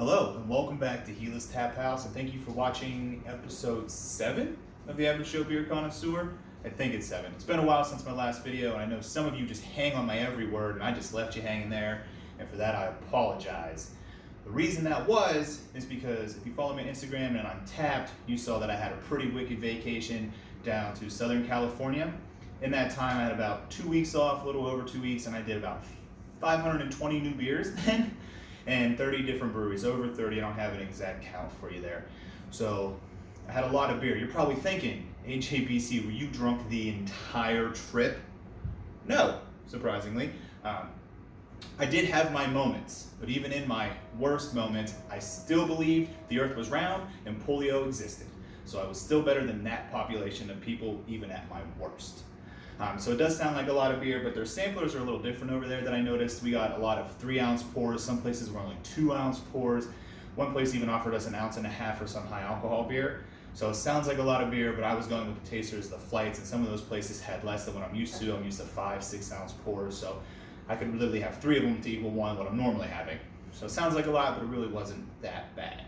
Hello and welcome back to Gila's Tap House, and thank you for watching episode 7 of the Average Joe Beer Connoisseur. I think it's 7. It's been a while since my last video, and I know some of you just hang on my every word, and I just left you hanging there, and for that I apologize. The reason that is because if you follow me on Instagram and on Tapped, you saw that I had a pretty wicked vacation down to Southern California. In that time I had about 2 weeks off, a little over 2 weeks, and I did about 520 new beers then. And 30 different breweries, over 30, I don't have an exact count for you there. So I had a lot of beer. You're probably thinking, AJBC, were you drunk the entire trip? No, surprisingly. I did have my moments, but even in my worst moments, I still believed the earth was round and polio existed. So I was still better than that population of people, even at my worst. So it does sound like a lot of beer, but their samplers are a little different over there that I noticed. We got a lot of 3-ounce pours. Some places were only 2-ounce pours. One place even offered us 1.5 ounces for some high alcohol beer. So it sounds like a lot of beer, but I was going with the tasters, the flights, and some of those places had less than what I'm used to. I'm used to 5-6 ounce pours, so I could literally have 3 of them to equal 1 what I'm normally having. So it sounds like a lot, but it really wasn't that bad.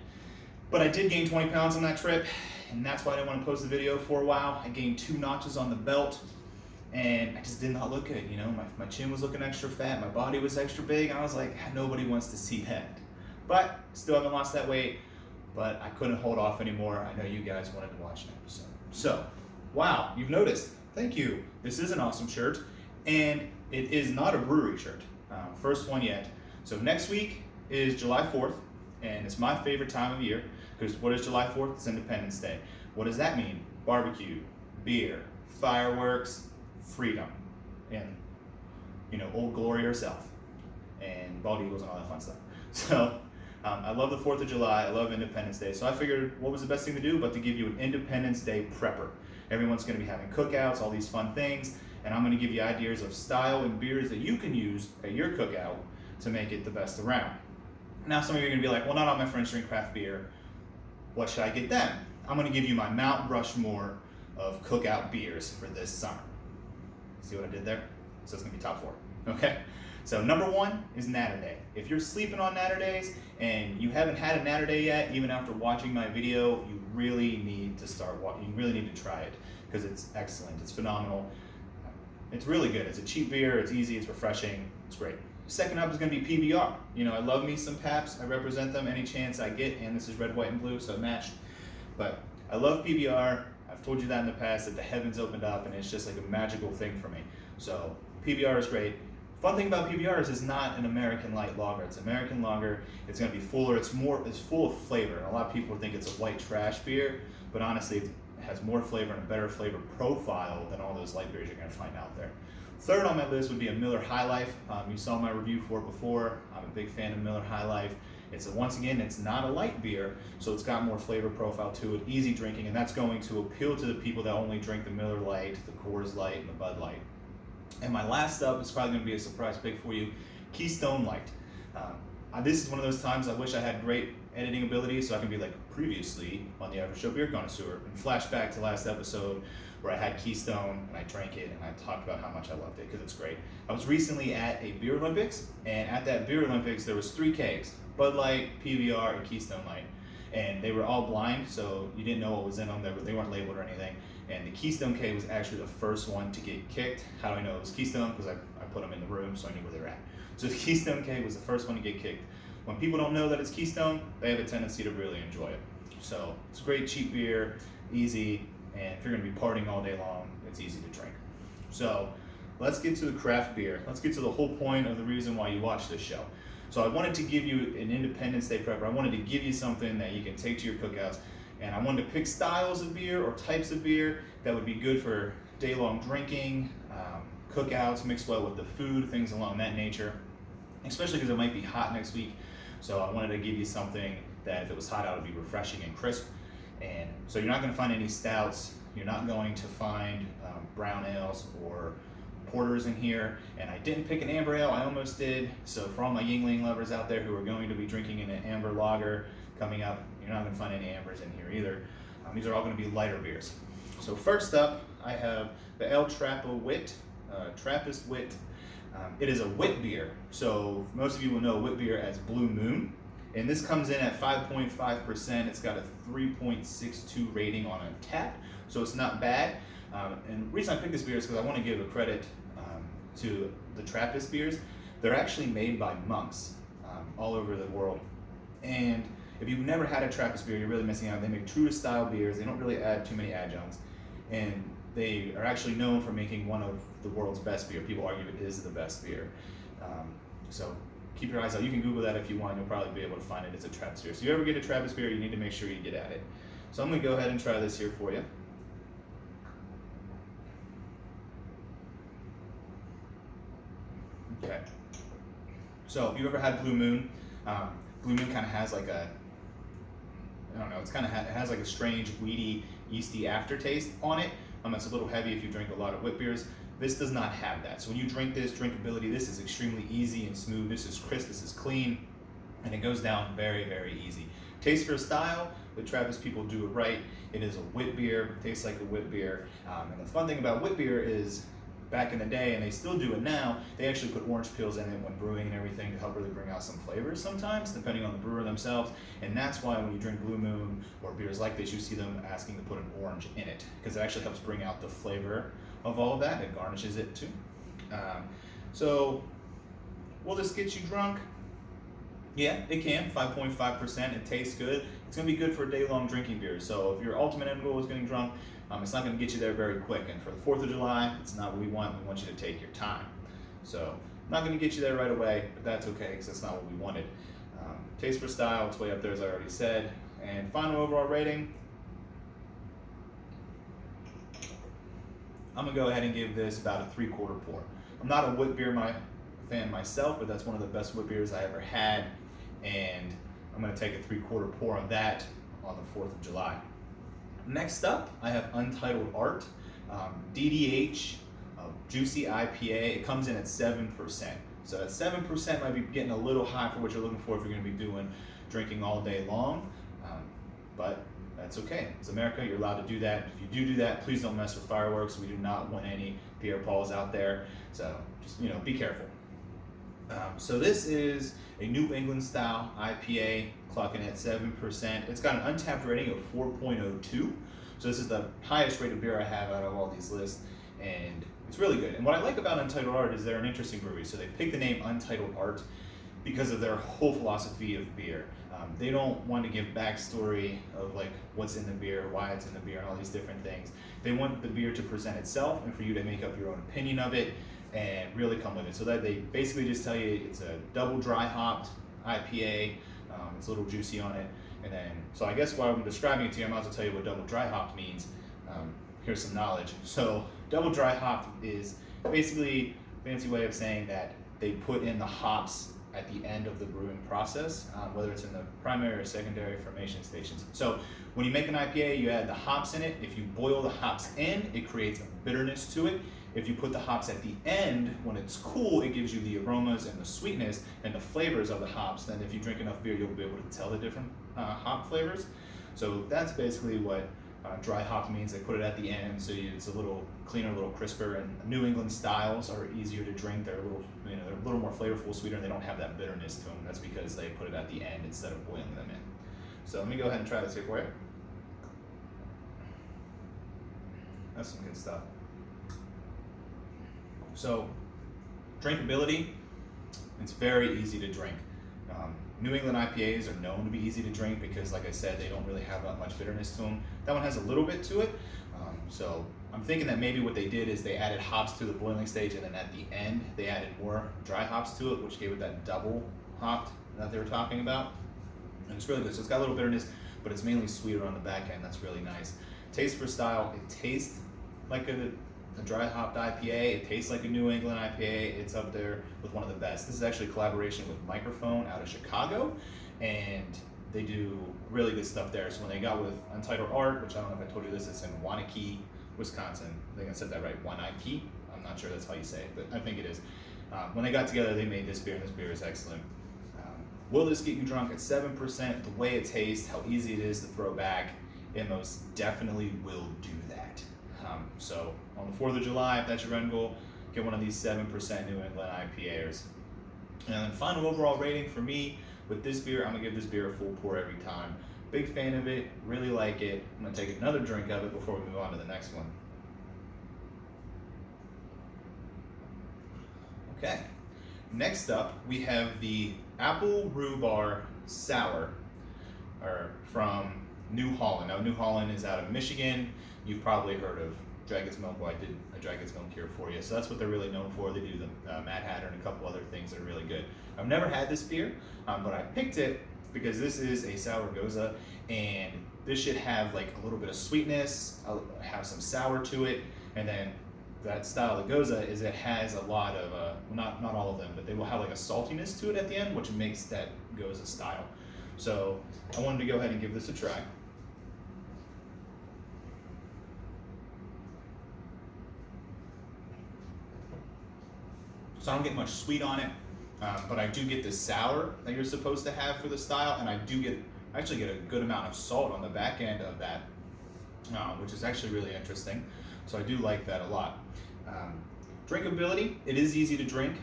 But I did gain 20 pounds on that trip, and that's why I didn't want to post the video for a while. I gained 2 notches on the belt. And I just did not look good, you know, my chin was looking extra fat, my body was extra big, and I was like, nobody wants to see that. But still haven't lost that weight, but I couldn't hold off anymore. I know you guys wanted to watch an episode. So, wow, you've noticed, thank you. This is an awesome shirt, and it is not a brewery shirt, first one yet. So next week is July 4th, and it's my favorite time of year, because what is July 4th? It's Independence Day. What does that mean? Barbecue, beer, fireworks, freedom, and Old Glory herself, and bald eagles and all that fun stuff. So I love the 4th of July, I love Independence Day, so I figured what was the best thing to do but to give you an Independence Day prepper. Everyone's going to be having cookouts, all these fun things, and I'm going to give you ideas of style and beers that you can use at your cookout to make it the best around. Now some of you are going to be like, well, not all my friends drink craft beer, what should I get them? I'm going to give you my Mount Rushmore of cookout beers for this summer. See what I did there? So it's gonna be top 4, okay? So number 1 is Natter Day. If you're sleeping on Natter Days and you haven't had a Natter Day yet, even after watching my video, you really need to start watching. You really need to try it because it's excellent, it's phenomenal. It's really good, it's a cheap beer, it's easy, it's refreshing, it's great. Second up is gonna be PBR. You know, I love me some Paps, I represent them any chance I get, and this is red, white, and blue, so it matched. But I love PBR. I've told you that in the past, that the heavens opened up and it's just like a magical thing for me. So PBR is great. Fun thing about PBR is it's not an American light lager. It's American lager. It's going to be fuller. It's full of flavor. And a lot of people think it's a white trash beer, but honestly, it has more flavor and a better flavor profile than all those light beers you're going to find out there. Third on my list would be a Miller High Life. You saw my review for it before. I'm a big fan of Miller High Life. Once again, it's not a light beer, so it's got more flavor profile to it, easy drinking, and that's going to appeal to the people that only drink the Miller Lite, the Coors Light, and the Bud Light. And my last up is probably going to be a surprise pick for you, Keystone Light. This is one of those times I wish I had great editing ability so I can be like, previously on the Average Joe Beer Connoisseur, and flash back to last episode where I had Keystone and I drank it and I talked about how much I loved it because it's great. I was recently at a Beer Olympics, and at that Beer Olympics there was 3 kegs, Bud Light, PBR, and Keystone Light. And they were all blind, so you didn't know what was in them. They weren't labeled or anything. And the Keystone keg was actually the first one to get kicked. How do I know it was Keystone? Because I put them in the room so I knew where they were at. So the Keystone keg was the first one to get kicked. When people don't know that it's Keystone, they have a tendency to really enjoy it. So it's a great cheap beer, easy, and if you're gonna be partying all day long, it's easy to drink. So let's get to the craft beer. Let's get to the whole point of the reason why you watch this show. So I wanted to give you an Independence Day prepper. I wanted to give you something that you can take to your cookouts. And I wanted to pick styles of beer or types of beer that would be good for day-long drinking, cookouts, mixed well with the food, things along that nature. Especially because it might be hot next week. So I wanted to give you something that if it was hot out, it would be refreshing and crisp. And so you're not going to find any stouts. You're not going to find brown ales or porters in here, and I didn't pick an amber ale. I almost did. So for all my Yuengling lovers out there who are going to be drinking an amber lager coming up, you're not going to find any ambers in here either. These are all going to be lighter beers. So first up, I have the El Trapo Wit, Trappist Wit. It is a wit beer. So most of you will know wit beer as Blue Moon. And this comes in at 5.5%. It's got a 3.62 rating on Untappd, so it's not bad. And the reason I picked this beer is because I want to give a credit to the Trappist beers. They're actually made by monks all over the world. And if you've never had a Trappist beer, you're really missing out. They make true to style beers. They don't really add too many adjuncts. And they are actually known for making one of the world's best beer. People argue it is the best beer. So keep your eyes out. You can Google that if you want. You'll probably be able to find it. It's a Trappist beer. So if you ever get a Trappist beer, you need to make sure you get at it. So I'm going to go ahead and try this here for you. Okay. So if you ever had Blue Moon, Blue Moon kind of has like a, I don't know, it has like a strange weedy, yeasty aftertaste on it. It's a little heavy if you drink a lot of wit beers. This does not have that. So when you drink this, drinkability, this is extremely easy and smooth. This is crisp, this is clean, and it goes down very, very easy. Taste for style, the Trappist people do it right. It is a wit beer, tastes like a wit beer. And the fun thing about wit beer is, back in the day, and they still do it now, they actually put orange peels in it when brewing and everything to help really bring out some flavors sometimes, depending on the brewer themselves. And that's why when you drink Blue Moon or beers like this, you see them asking to put an orange in it, because it actually helps bring out the flavor of all of that. It garnishes it too. So will this get you drunk? Yeah, it can. 5.5%. It tastes good. It's going to be good for a day-long drinking beer. So if your ultimate end goal is getting drunk, it's not going to get you there very quick. And for the 4th of July, it's not what we want. We want you to take your time. So not going to get you there right away, but that's okay because that's not what we wanted. Taste for style, it's way up there as I already said. And final overall rating, I'm going to go ahead and give this about a 3/4 pour. I'm not a wit beer fan myself, but that's one of the best wit beers I ever had. And I'm going to take a 3/4 pour of that on the 4th of July. Next up, I have Untitled Art, DDH, Juicy IPA. It comes in at 7%. So at 7% might be getting a little high for what you're looking for if you're going to be drinking all day long, but that's okay. It's America, you're allowed to do that. If you do that, please don't mess with fireworks. We do not want any Pierre Pauls out there, so just be careful. So this is a New England style IPA, clocking at 7%. It's got an Untappd rating of 4.02. So this is the highest rated beer I have out of all these lists, and it's really good. And what I like about Untitled Art is they're an interesting brewery. So they picked the name Untitled Art because of their whole philosophy of beer. They don't want to give backstory of like what's in the beer, why it's in the beer, and all these different things. They want the beer to present itself and for you to make up your own opinion of it and really come with it. So that they basically just tell you it's a double dry hopped IPA. It's a little juicy on it. And then, so I guess while I'm describing it to you, I might as well tell you what double dry hopped means. Here's some knowledge. So double dry hopped is basically a fancy way of saying that they put in the hops at the end of the brewing process, whether it's in the primary or secondary fermentation stations. So when you make an IPA, you add the hops in it. If you boil the hops in, it creates a bitterness to it. If you put the hops at the end, when it's cool, it gives you the aromas and the sweetness and the flavors of the hops. Then if you drink enough beer, you'll be able to tell the different hop flavors. So that's basically what dry hop means. They put it at the end, so it's a little cleaner, a little crisper. And New England styles are easier to drink. They're they're a little more flavorful, sweeter, and they don't have that bitterness to them. That's because they put it at the end instead of boiling them in. So let me go ahead and try this here for you. That's some good stuff. So, drinkability, it's very easy to drink. New England IPAs are known to be easy to drink because, like I said, they don't really have that much bitterness to them. That one has a little bit to it. So I'm thinking that maybe what they did is they added hops to the boiling stage, and then at the end they added more dry hops to it, which gave it that double hopped that they were talking about. And it's really good. So it's got a little bitterness, but it's mainly sweeter on the back end. That's really nice. Taste for style, it tastes like a dry hopped IPA. It tastes like a New England IPA. It's up there with one of the best. This is actually a collaboration with Microphone out of Chicago, and they do really good stuff there. So when they got with Untitled Art, which I don't know if I told you this, it's in Waunakee, Wisconsin. I think I said that right, Waunakee. I'm not sure that's how you say it, but I think it is. When they got together, they made this beer, and this beer is excellent. Will this get you drunk? At 7%, the way it tastes, how easy it is to throw back, it most definitely will do that. So on the 4th of July, if that's your end goal, get one of these 7% New England IPAs. And then final overall rating for me, With this beer, I'm gonna give this beer a full pour every time. Big fan of it, really like it. I'm gonna take another drink of it before we move on to the next one. Okay, next up we have the Apple Rhubarb Sour from New Holland. Now, New Holland is out of Michigan. You've probably heard of Dragon's Milk. Well, I did a Dragon's Milk here for you. So that's what they're really known for. They do the Mad Hatter and a couple other things that are really good. I've never had this beer, but I picked it because this is a sour gose, and this should have like a little bit of sweetness, have some sour to it, and then that style of gose is it has a lot of, not all of them, but they will have like a saltiness to it at the end, which makes that gose style. So I wanted to go ahead and give this a try. So I don't get much sweet on it, but I do get the sour that you're supposed to have for the style, and I actually get a good amount of salt on the back end of that, which is actually really interesting. So I do like that a lot. Drinkability, it is easy to drink,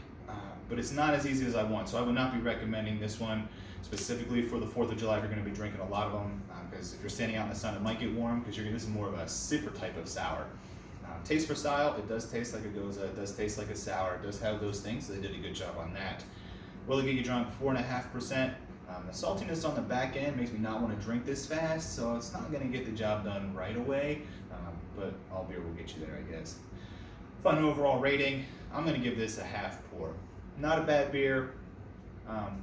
but it's not as easy as I want. So I would not be recommending this one specifically for the 4th of July if you're going to be drinking a lot of them, because if you're standing out in the sun, it might get warm, because this is more of a sipper type of sour. Taste for style, it does taste like a gose, it does taste like a sour, it does have those things, so they did a good job on that. Will it get you drunk? 4.5%. The saltiness on the back end makes me not want to drink this fast, so it's not going to get the job done right away, but all beer will get you there, I guess. Fun overall rating, I'm going to give this a half pour. Not a bad beer,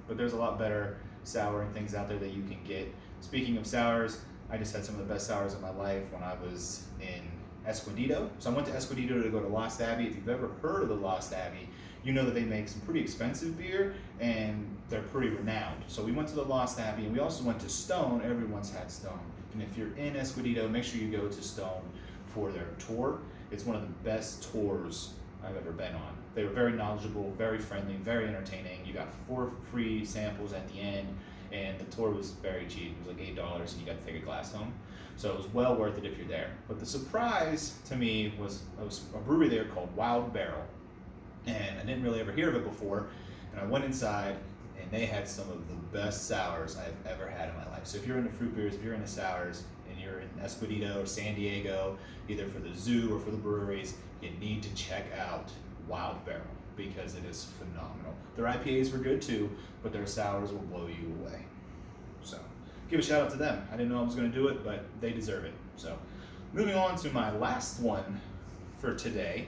but there's a lot better sour and things out there that you can get. Speaking of sours, I just had some of the best sours of my life when I was in Escondido. So I went to Escondido to go to Lost Abbey. If you've ever heard of the Lost Abbey, you know that they make some pretty expensive beer and they're pretty renowned. So we went to the Lost Abbey, and we also went to Stone. Everyone's had Stone. And if you're in Escondido, make sure you go to Stone for their tour. It's one of the best tours I've ever been on. They were very knowledgeable, very friendly, very entertaining. You got 4 free samples at the end, and the tour was very cheap. It was like $8, and you got to take a glass home. So it was well worth it if you're there. But the surprise to me was a brewery there called Wild Barrel. And I didn't really ever hear of it before. And I went inside, and they had some of the best sours I've ever had in my life. So if you're into fruit beers, if you're into sours, and you're in Escondido or San Diego, either for the zoo or for the breweries, you need to check out Wild Barrel, because it is phenomenal. Their IPAs were good too, but their sours will blow you away. So give a shout out to them. I didn't know I was going to do it, but they deserve it. So moving on to my last one for today,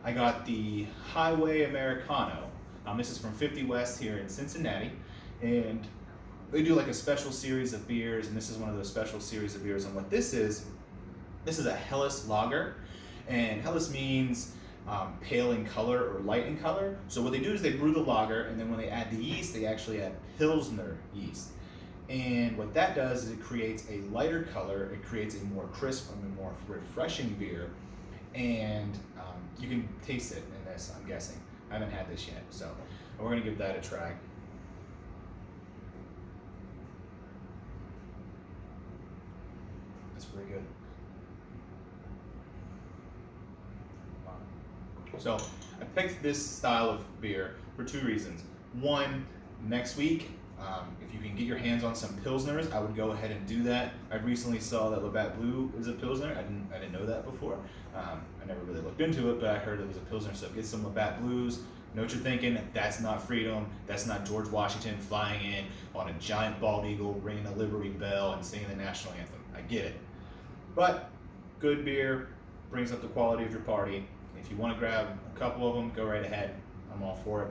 I got the Highway Americano. This is from 50 West here in Cincinnati, and they do like a special series of beers, and this is one of those special series of beers. And what this is a Helles lager, and Helles means pale in color or light in color. So what they do is they brew the lager, and then when they add the yeast, they actually add Pilsner yeast. And what that does is it creates a lighter color, it creates a more crisp and a more refreshing beer, and you can taste it in this, I'm guessing. I haven't had this yet, so we're gonna give that a try. That's pretty good. So I picked this style of beer for 2 reasons. One, next week, if you can get your hands on some Pilsners, I would go ahead and do that. I recently saw that Labatt Blue is a Pilsner. I didn't know that before. I never really looked into it, but I heard it was a Pilsner, so get some Labatt Blues. Know what you're thinking, that's not freedom, that's not George Washington flying in on a giant bald eagle, ringing a Liberty Bell and singing the national anthem. I get it. But good beer, brings up the quality of your party. If you want to grab a couple of them, go right ahead. I'm all for it.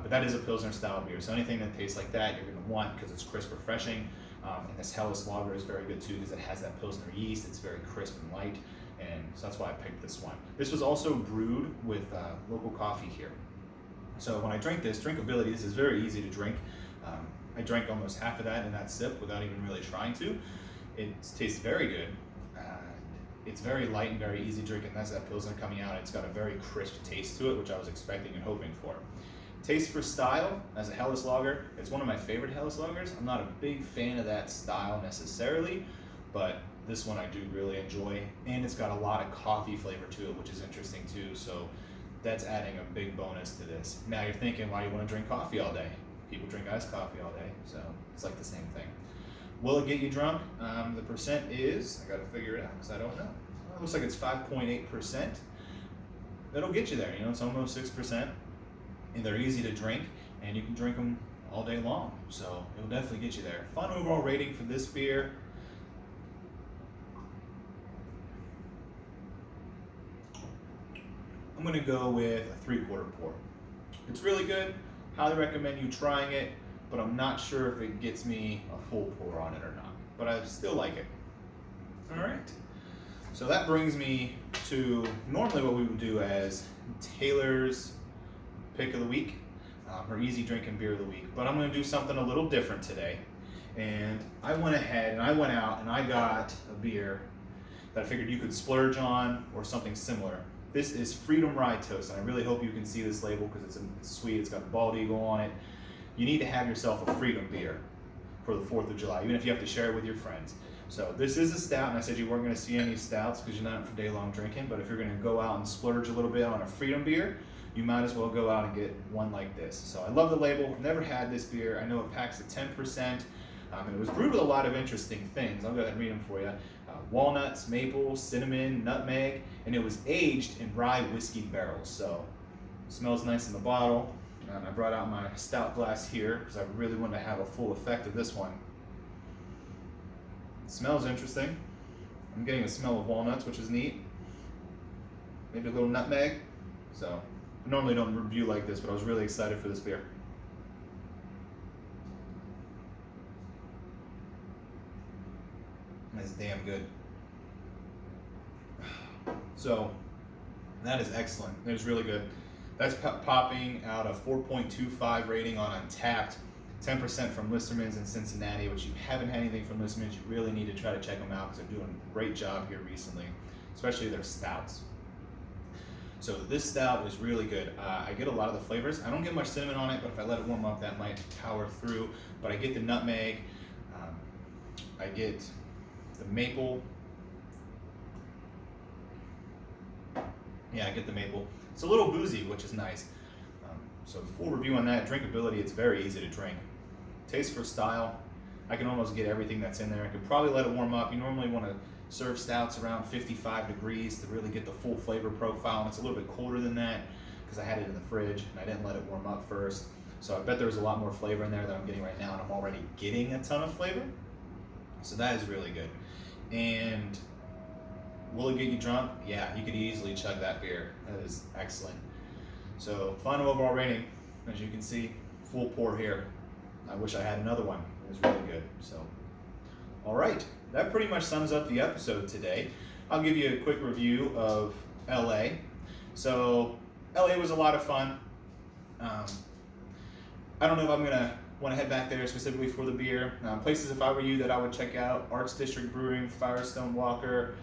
But that is a Pilsner style beer, so anything that tastes like that, you're going to want, because it's crisp, refreshing. And this Helles lager is very good too, because it has that Pilsner yeast. It's very crisp and light, and so that's why I picked this one. This was also brewed with local coffee here. So when I drank this, drinkability, this is very easy to drink. I drank almost half of that in that sip without even really trying to. It tastes very good. It's very light and very easy drinking. That's that Pilsner coming out. It's got a very crisp taste to it, which I was expecting and hoping for. Taste for style, as a Helles lager, it's one of my favorite Helles lagers. I'm not a big fan of that style necessarily, but this one I do really enjoy. And it's got a lot of coffee flavor to it, which is interesting too. So that's adding a big bonus to this. Now you're thinking, why do you want to drink coffee all day? People drink iced coffee all day, so it's like the same thing. Will it get you drunk? The percent is, I gotta figure it out because I don't know. It looks like it's 5.8%. It'll get you there, you know, it's almost 6%. And they're easy to drink, and you can drink them all day long. So it'll definitely get you there. Fun overall rating for this beer. I'm gonna go with a 3/4 pour. It's really good. Highly recommend you trying it, but I'm not sure if it gets me a full pour on it or not. But I still like it. All right. So that brings me to normally what we would do as Taylor's pick of the week, or easy drinking beer of the week. But I'm going to do something a little different today. And I went ahead and I went out and I got a beer that I figured you could splurge on or something similar. This is Freedom Rye Toast, and I really hope you can see this label because it's sweet. It's got bald eagle on it. You need to have yourself a Freedom beer for the 4th of July, even if you have to share it with your friends. So this is a stout, and I said you weren't going to see any stouts because you're not for day-long drinking, but if you're going to go out and splurge a little bit on a Freedom beer, you might as well go out and get one like this. So I love the label. Never had this beer. I know it packs at 10%, and it was brewed with a lot of interesting things. I'll go ahead and read them for you. Walnuts, maple, cinnamon, nutmeg, and it was aged in rye whiskey barrels. So it smells nice in the bottle. And I brought out my stout glass here because I really wanted to have a full effect of this one. It smells interesting. I'm getting a smell of walnuts, which is neat. Maybe a little nutmeg. So I normally don't review like this, but I was really excited for this beer. That's damn good. So that is excellent. It was really good. That's popping out a 4.25 rating on Untapped, 10% from Listermann's in Cincinnati, which you haven't had anything from Listermann's, you really need to try to check them out because they're doing a great job here recently, especially their stouts. So this stout is really good. I get a lot of the flavors. I don't get much cinnamon on it, but if I let it warm up, that might power through. But I get the nutmeg, I get the maple. Yeah, I get the maple. It's a little boozy, which is nice. So full review on that. Drinkability, it's very easy to drink. Taste for style, I can almost get everything that's in there. I could probably let it warm up. You normally want to serve stouts around 55 degrees to really get the full flavor profile. And it's a little bit colder than that because I had it in the fridge and I didn't let it warm up first. So I bet there's a lot more flavor in there than I'm getting right now, and I'm already getting a ton of flavor. So that is really good. And will it get you drunk? Yeah, you could easily chug that beer. That is excellent. So final overall rating, as you can see, full pour here. I wish I had another one. It was really good. So, all right, that pretty much sums up the episode today. I'll give you a quick review of LA. So LA was a lot of fun. I don't know if I'm gonna want to head back there specifically for the beer. Places, if I were you, that I would check out: Arts District Brewing, Firestone Walker,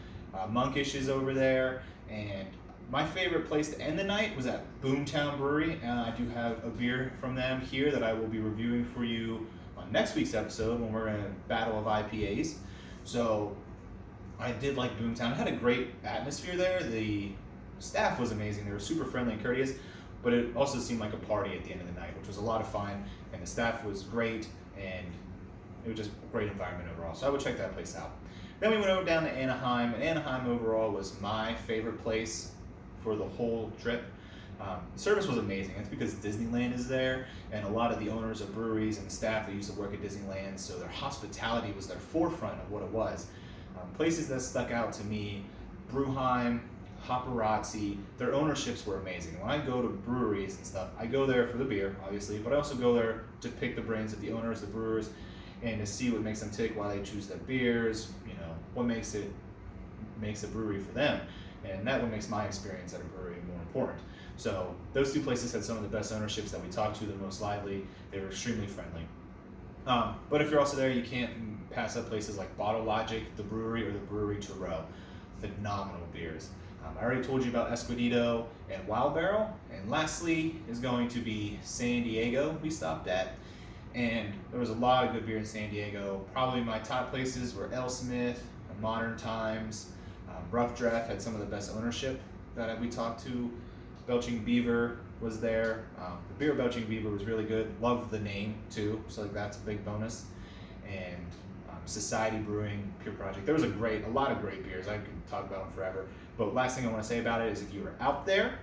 Monkish is over there, and my favorite place to end the night was at Boomtown Brewery, and I do have a beer from them here that I will be reviewing for you on next week's episode when we're in a battle of IPAs. So I did like Boomtown. It had a great atmosphere there. The staff was amazing. They were super friendly and courteous, but it also seemed like a party at the end of the night, which was a lot of fun, and the staff was great, and it was just a great environment overall. So I would check that place out. Then we went over down to Anaheim, and Anaheim overall was my favorite place for the whole trip. Service was amazing. That's because Disneyland is there, and a lot of the owners of breweries and staff that used to work at Disneyland, so their hospitality was their forefront of what it was. Places that stuck out to me: Bruheim, Paparazzi, their ownerships were amazing. When I go to breweries and stuff, I go there for the beer, obviously, but I also go there to pick the brains of the owners, the brewers, and to see what makes them tick, why they choose their beers, you know, what makes a brewery for them. And that what makes my experience at a brewery more important. So those two places had some of the best ownerships that we talked to, the most lively. They were extremely friendly. But if you're also there, you can't pass up places like Bottle Logic, the brewery, or the Brewery Tureau. Phenomenal beers. I already told you about Escondido and Wild Barrel. And lastly is going to be San Diego we stopped at. And there was a lot of good beer in San Diego. Probably my top places were Ale Smith, Modern Times. Rough Draft had some of the best ownership that we talked to. Belching Beaver, was there. The beer Belching Beaver was really good. Loved the name too, so like that's a big bonus. And Society Brewing, Pure Project. There was a lot of great beers. I could talk about them forever. But last thing I want to say about it is if you are out there,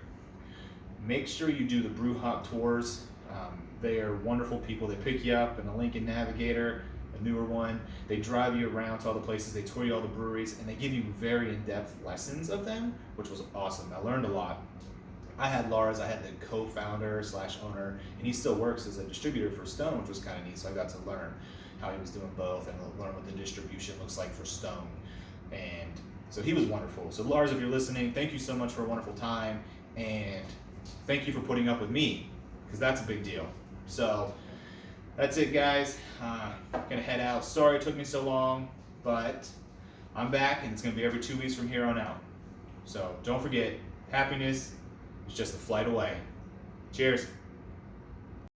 make sure you do the Brew Hop tours. They are wonderful people. They pick you up in a Lincoln Navigator, a newer one. They drive you around to all the places. They tour you all the breweries, and they give you very in-depth lessons of them, which was awesome. I learned a lot. I had Lars, I had the co-founder / owner, and he still works as a distributor for Stone, which was kind of neat. So I got to learn how he was doing both and learn what the distribution looks like for Stone. And so he was wonderful. So Lars, if you're listening, thank you so much for a wonderful time, and thank you for putting up with me, because that's a big deal. So that's it, guys. Gonna head out. Sorry it took me so long, but I'm back, and it's gonna be every 2 weeks from here on out. So don't forget, happiness is just a flight away. Cheers.